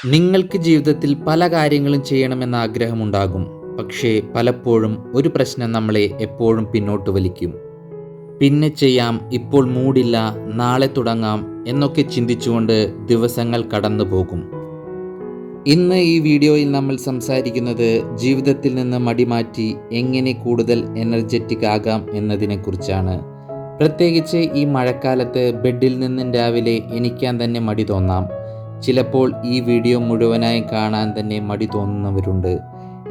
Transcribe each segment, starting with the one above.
നിങ്ങൾക്ക് ജീവിതത്തിൽ പല കാര്യങ്ങളും ചെയ്യണമെന്ന ആഗ്രഹമുണ്ടാകും. പക്ഷേ പലപ്പോഴും ഒരു പ്രശ്നം നമ്മളെ എപ്പോഴും പിന്നോട്ട് വലിക്കും. പിന്നെ ചെയ്യാം, ഇപ്പോൾ മൂഡില്ല, നാളെ തുടങ്ങാം എന്നൊക്കെ ചിന്തിച്ചുകൊണ്ട് ദിവസങ്ങൾ കടന്നു പോകും. ഇന്ന് ഈ വീഡിയോയിൽ നമ്മൾ സംസാരിക്കുന്നത് ജീവിതത്തിൽ നിന്ന് മടിമാറ്റി എങ്ങനെ കൂടുതൽ എനർജറ്റിക് ആകാം എന്നതിനെക്കുറിച്ചാണ്. പ്രത്യേകിച്ച് ഈ മഴക്കാലത്ത് ബെഡിൽ നിന്നും രാവിലെ എണീക്കാൻ തന്നെ മടി തോന്നാം. ചിലപ്പോൾ ഈ വീഡിയോ മുഴുവനായി കാണാൻ തന്നെ മടി തോന്നുന്നവരുണ്ട്.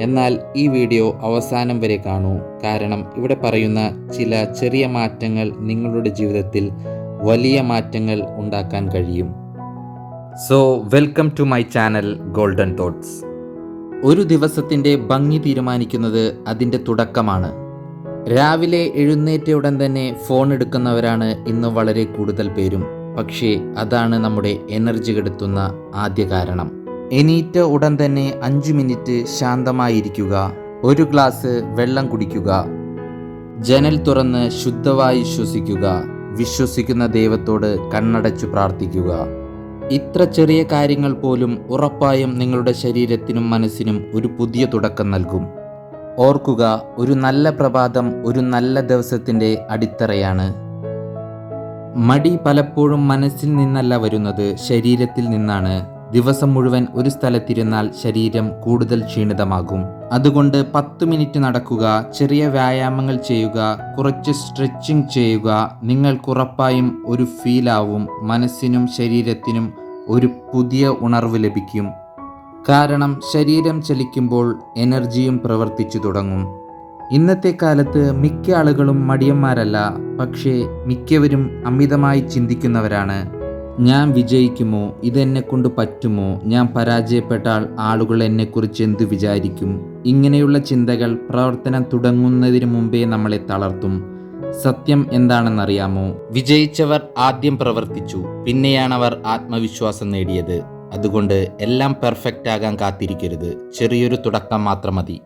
എന്നാൽ ഈ വീഡിയോ അവസാനം വരെ കാണൂ. കാരണം ഇവിടെ പറയുന്ന ചില ചെറിയ മാറ്റങ്ങൾ നിങ്ങളുടെ ജീവിതത്തിൽ വലിയ മാറ്റങ്ങൾ ഉണ്ടാക്കാൻ കഴിയും. So welcome to my channel golden thoughts. ഒരു ദിവസത്തിൻ്റെ ഭംഗി തീരുമാനിക്കുന്നത് അതിൻ്റെ തുടക്കമാണ്. രാവിലെ എഴുന്നേറ്റ ഉടൻ തന്നെ ഫോൺ എടുക്കുന്നവരാണ് ഇന്ന് വളരെ കൂടുതൽ പേരും. പക്ഷേ അതാണ് നമ്മുടെ എനർജി കെടുത്തുന്ന ആദ്യ കാരണം. എണീറ്റ ഉടൻ തന്നെ 5 മിനിറ്റ് ശാന്തമായിരിക്കുക, ഒരു ഗ്ലാസ് വെള്ളം കുടിക്കുക, ജനൽ തുറന്ന് ശുദ്ധവായു ശ്വസിക്കുക, വിശ്വസിക്കുന്ന ദൈവത്തോട് കണ്ണടച്ചു പ്രാർത്ഥിക്കുക. ഇത്ര ചെറിയ കാര്യങ്ങൾ പോലും ഉറപ്പായും നിങ്ങളുടെ ശരീരത്തിനും മനസ്സിനും ഒരു പുതിയ തുടക്കം നൽകും. ഓർക്കുക, ഒരു നല്ല പ്രഭാതം ഒരു നല്ല ദിവസത്തിൻ്റെ അടിത്തറയാണ്. മടി പലപ്പോഴും മനസ്സിൽ നിന്നല്ല വരുന്നത്, ശരീരത്തിൽ നിന്നാണ്. ദിവസം മുഴുവൻ ഒരു സ്ഥലത്തിരുന്നാൽ ശരീരം കൂടുതൽ ക്ഷീണിതമാകും. അതുകൊണ്ട് 10 മിനിറ്റ് നടക്കുക, ചെറിയ വ്യായാമങ്ങൾ ചെയ്യുക, കുറച്ച് സ്ട്രെച്ചിങ് ചെയ്യുക. നിങ്ങൾക്കുറപ്പായും ഒരു ഫീലാവും. മനസ്സിനും ശരീരത്തിനും ഒരു പുതിയ ഉണർവ് ലഭിക്കും. കാരണം ശരീരം ചലിക്കുമ്പോൾ എനർജിയും പ്രവർത്തിച്ചു തുടങ്ങും. ഇന്നത്തെ കാലത്ത് മിക്ക ആളുകളും മടിയന്മാരല്ല, പക്ഷേ മിക്കവരും അമിതമായി ചിന്തിക്കുന്നവരാണ്. ഞാൻ വിജയിക്കുമോ? ഇതെന്നെ കൊണ്ട് പറ്റുമോ? ഞാൻ പരാജയപ്പെട്ടാൽ ആളുകൾ എന്നെക്കുറിച്ച് എന്തു വിചാരിക്കും? ഇങ്ങനെയുള്ള ചിന്തകൾ പ്രവർത്തനം തുടങ്ങുന്നതിന് മുമ്പേ നമ്മളെ തളർത്തും. സത്യം എന്താണെന്നറിയാമോ? വിജയിച്ചവർ ആദ്യം പ്രവർത്തിച്ചു, പിന്നെയാണവർ ആത്മവിശ്വാസം നേടിയത്. അതുകൊണ്ട് എല്ലാം പെർഫെക്റ്റ് ആകാൻ കാത്തിരിക്കരുത്. ചെറിയൊരു തുടക്കം മാത്രം മതി.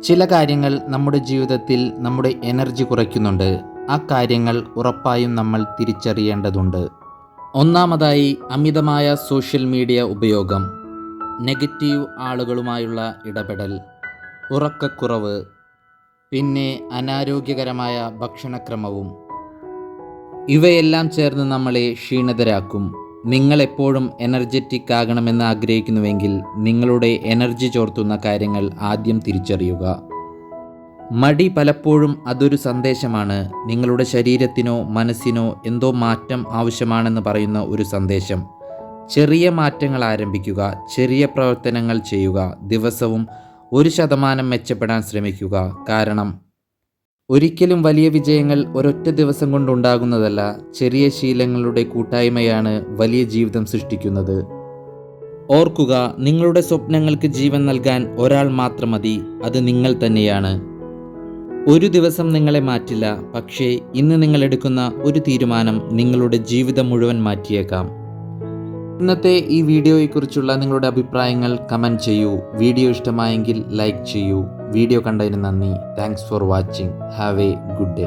ചില കാര്യങ്ങൾ നമ്മുടെ ജീവിതത്തിൽ നമ്മുടെ എനർജി കുറയ്ക്കുന്നുണ്ട്. ആ കാര്യങ്ങൾ ഉറപ്പായും നമ്മൾ തിരിച്ചറിയേണ്ടതുണ്ട്. ഒന്നാമതായി, അമിതമായ സോഷ്യൽ മീഡിയ ഉപയോഗം, നെഗറ്റീവ് ആളുകളുമായുള്ള ഇടപെടൽ, ഉറക്കക്കുറവ്, പിന്നെ അനാരോഗ്യകരമായ ഭക്ഷണക്രമവും. ഇവയെല്ലാം ചേർന്ന് നമ്മളെ ക്ഷീണിതരാക്കും. നിങ്ങളെപ്പോഴും എനർജറ്റിക് ആകണമെന്ന് ആഗ്രഹിക്കുന്നുവെങ്കിൽ നിങ്ങളുടെ എനർജി ചോർത്തുന്ന കാര്യങ്ങൾ ആദ്യം തിരിച്ചറിയുക. മടി പലപ്പോഴും അതൊരു സന്ദേശമാണ്. നിങ്ങളുടെ ശരീരത്തിനോ മനസ്സിനോ എന്തോ മാറ്റം ആവശ്യമാണെന്ന് പറയുന്ന ഒരു സന്ദേശം. ചെറിയ മാറ്റങ്ങൾ ആരംഭിക്കുക, ചെറിയ പ്രവർത്തനങ്ങൾ ചെയ്യുക, ദിവസവും 1% മെച്ചപ്പെടാൻ ശ്രമിക്കുക. കാരണം ഒരിക്കലും വലിയ വിജയങ്ങൾ ഒരൊറ്റ ദിവസം കൊണ്ടുണ്ടാകുന്നതല്ല. ചെറിയ ശീലങ്ങളുടെ കൂട്ടായ്മയാണ് വലിയ ജീവിതം സൃഷ്ടിക്കുന്നത്. ഓർക്കുക, നിങ്ങളുടെ സ്വപ്നങ്ങൾക്ക് ജീവൻ നൽകാൻ ഒരാൾ മാത്രം മതി. അത് നിങ്ങൾ തന്നെയാണ്. ഒരു ദിവസം നിങ്ങളെ മാറ്റില്ല, പക്ഷേ ഇന്ന് നിങ്ങൾ എടുക്കുന്ന ഒരു തീരുമാനം നിങ്ങളുടെ ജീവിതം മുഴുവൻ മാറ്റിയേക്കാം. ഇന്നത്തെ ഈ വീഡിയോയെക്കുറിച്ചുള്ള നിങ്ങളുടെ അഭിപ്രായങ്ങൾ കമൻറ്റ് ചെയ്യൂ. വീഡിയോ ഇഷ്ടമായെങ്കിൽ ലൈക്ക് ചെയ്യൂ. വീഡിയോ കണ്ടതിന് നന്ദി. Thanks for watching. Have A good day.